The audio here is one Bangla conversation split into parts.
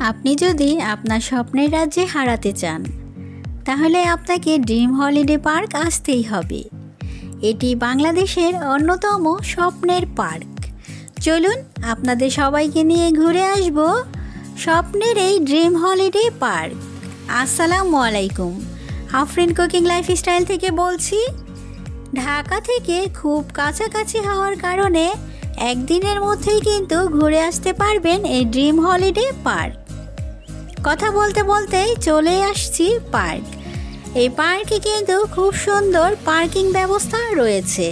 আপনি যদি আপনার স্বপ্নের রাজ্যে হারাতে চান তাহলে আপনাকে ড্রিম হলিডে পার্ক আসতেই হবে। এটি বাংলাদেশের অন্যতম স্বপ্নের পার্ক। চলুন আপনাদের সবাইকে নিয়ে ঘুরে আসব স্বপ্নের এই ড্রিম হলিডে পার্ক। আসসালামু আলাইকুম, আফরিন কুকিং লাইফস্টাইল থেকে বলছি। ঢাকা থেকে খুব কাছাকাছি হওয়ার কারণে একদিনের মধ্যেই কিন্তু ঘুরে আসতে পারবেন এই ড্রিম হলিডে পার্ক। কথা বলতে বলতেই চলে আসছি পার্ক। এই পার্কে কিন্তু খুব সুন্দর পার্কিং ব্যবস্থা রয়েছে।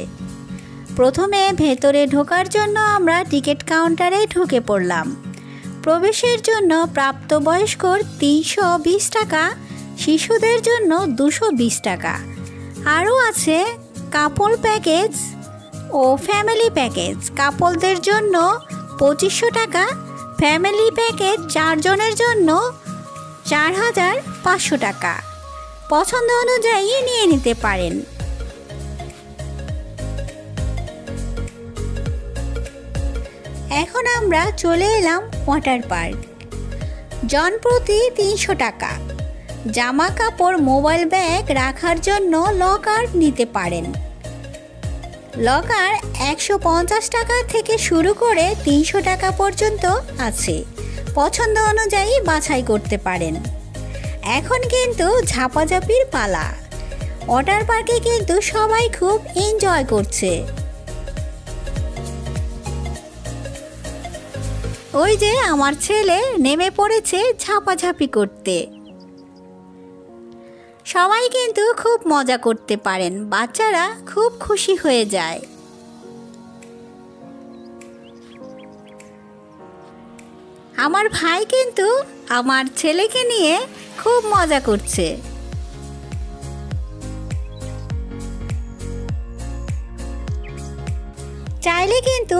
প্রথমে ভেতরে ঢোকার জন্য আমরা টিকিট কাউন্টারে ঢুকে পড়লাম। প্রবেশের জন্য প্রাপ্তবয়স্কর 320 টাকা, শিশুদের জন্য 220 টাকা। আরও আছে কাপল প্যাকেজ ও ফ্যামিলি প্যাকেজ। কাপলদের জন্য 2500 টাকা, ফ্যামিলি প্যাকেজ 4 জনের জন্য 4500 টাকা। পছন্দ অনুযায়ী নিয়ে নিতে পারেন। এখন আমরা চলে এলাম ওয়াটার পার্ক। জন প্রতি 300 টাকা। জামা কাপড়, মোবাইল ব্যাগ রাখার জন্য লকার নিতে পারেন। লকার 150 টাকা থেকে শুরু করে 300 টাকা পর্যন্ত আছে। পছন্দ অনুযায়ী বাছাই করতে পারেন। এখন কিন্তু ঝাপাঝাপির পালা। ওয়াটার পার্কে কিন্তু সবাই খুব এনজয় করছে। ওই যে আমার ছেলে নেমে পড়েছে ঝাপাঝাপি করতে। সবাই কিন্তু খুব মজা করতে পারেন, বাচ্চারা খুব খুশি হয়ে যায়। আমার ভাই কিন্তু আমার ছেলেকে নিয়ে খুব মজা করছে। চাইলে কিন্তু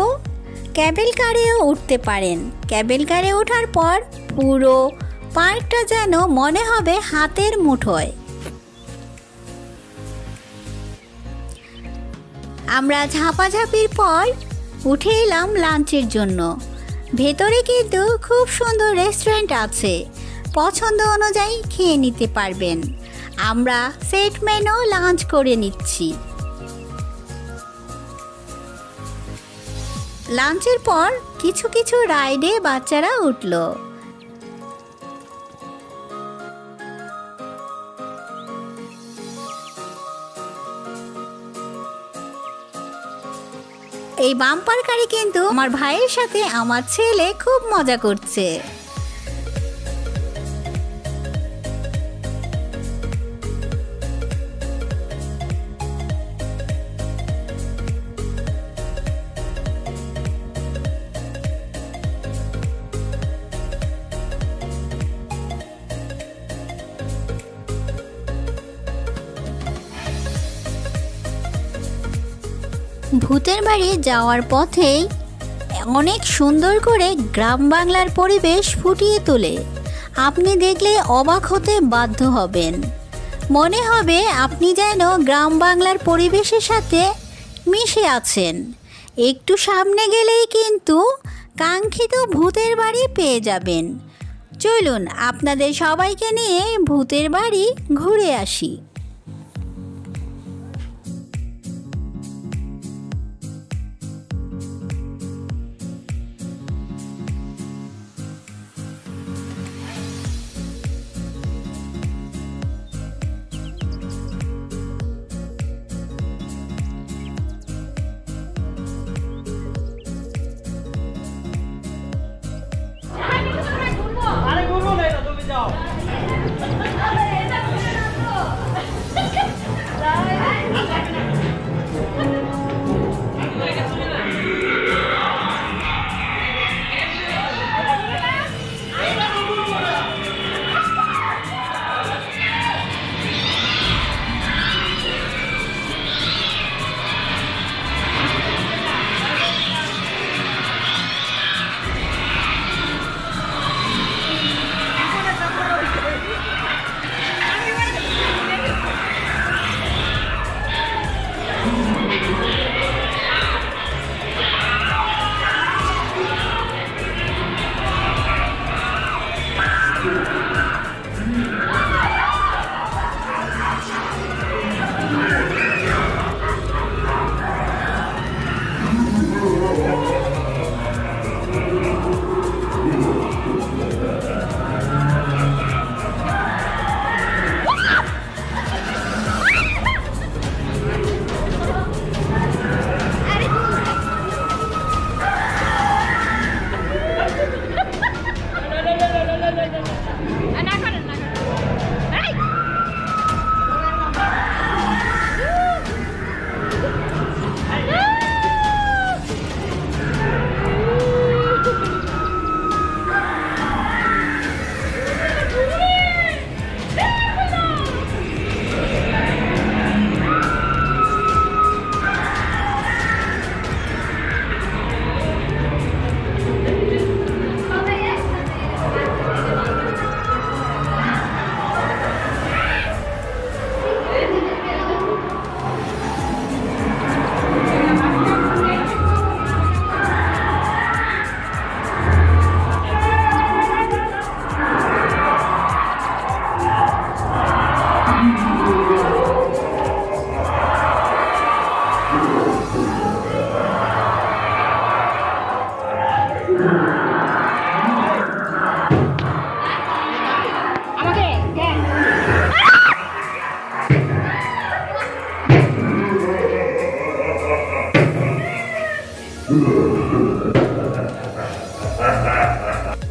ক্যাবেল কারেও উঠতে পারেন। ক্যাবেল কারে ওঠার পর পুরো পার্কটা যেন মনে হবে হাতের মুঠোয়। আমরা ঝাপাঝাপির পর উঠে এলাম লাঞ্চের জন্য। ভেতরে কিন্তু খুব সুন্দর রেস্টুরেন্ট আছে, পছন্দ অনুযায়ী খেয়ে নিতে পারবেন। আমরা সেট মেনু লাঞ্চ করে নিচ্ছি। লাঞ্চের পর কিছু কিছু রাইডে বাচ্চারা উঠল। এই বাম্পার গাড়ি কিন্তু আমার ভাইয়ের সাথে আমার ছেলে খুব মজা করছে। ভূতের বাড়ি যাওয়ার পথেই অনেক সুন্দর করে গ্রাম বাংলার পরিবেশ ফুটিয়ে তোলে। আপনি দেখলে অবাক হতে বাধ্য হবেন। মনে হবে আপনি যেন গ্রাম বাংলার পরিবেশের সাথে মিশে আছেন। একটু সামনে গেলেই কিন্তু কাঙ্ক্ষিত ভূতের বাড়ি পেয়ে যাবেন। চলুন আপনাদের সবাইকে নিয়ে ভূতের বাড়ি ঘুরে আসি।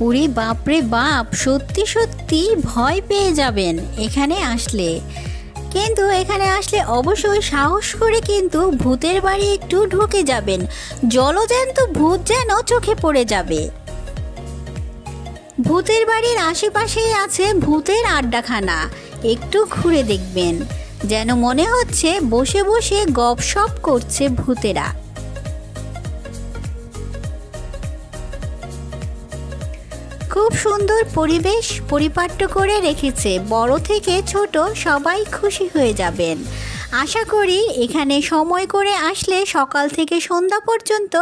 ওরে বাপরে বাপ, সত্যি সত্যি ভয় পেয়ে যাবেন এখানে আসলে। কিন্তু এখানে আসলে অবশ্যই সাহস করে কিন্তু ভূতের বাড়ি একটু ঢুকে যাবেন, জলজ্যান্ত ভূত যেন চোখে পড়ে যাবে। ভূতের বাড়ির আশেপাশেই আছে ভূতের আড্ডাখানা, একটু ঘুরে দেখবেন, যেন মনে হচ্ছে বসে বসে গপসপ করছে ভূতেরা। খুব সুন্দর পরিবেশ পরিপাট্য করে রেখেছে, বড় থেকে ছোট সবাই খুশি হয়ে যাবেন। আশা করি এখানে সময় করে আসলে সকাল থেকে সন্ধ্যা পর্যন্ত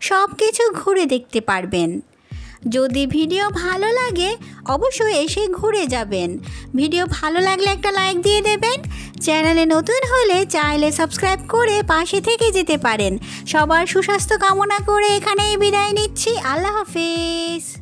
সব কিছু ঘুরে দেখতে পারবেন। যদি ভিডিও ভালো লাগে অবশ্যই এসে ঘুরে যাবেন। ভিডিও ভালো লাগলে একটা লাইক দিয়ে দেবেন। চ্যানেলে নতুন হলে চাইলে সাবস্ক্রাইব করে পাশে থেকে যেতে পারেন। সবার সুস্বাস্থ্য কামনা করে এখানেই বিদায় নিচ্ছি। আল্লাহ হাফেজ।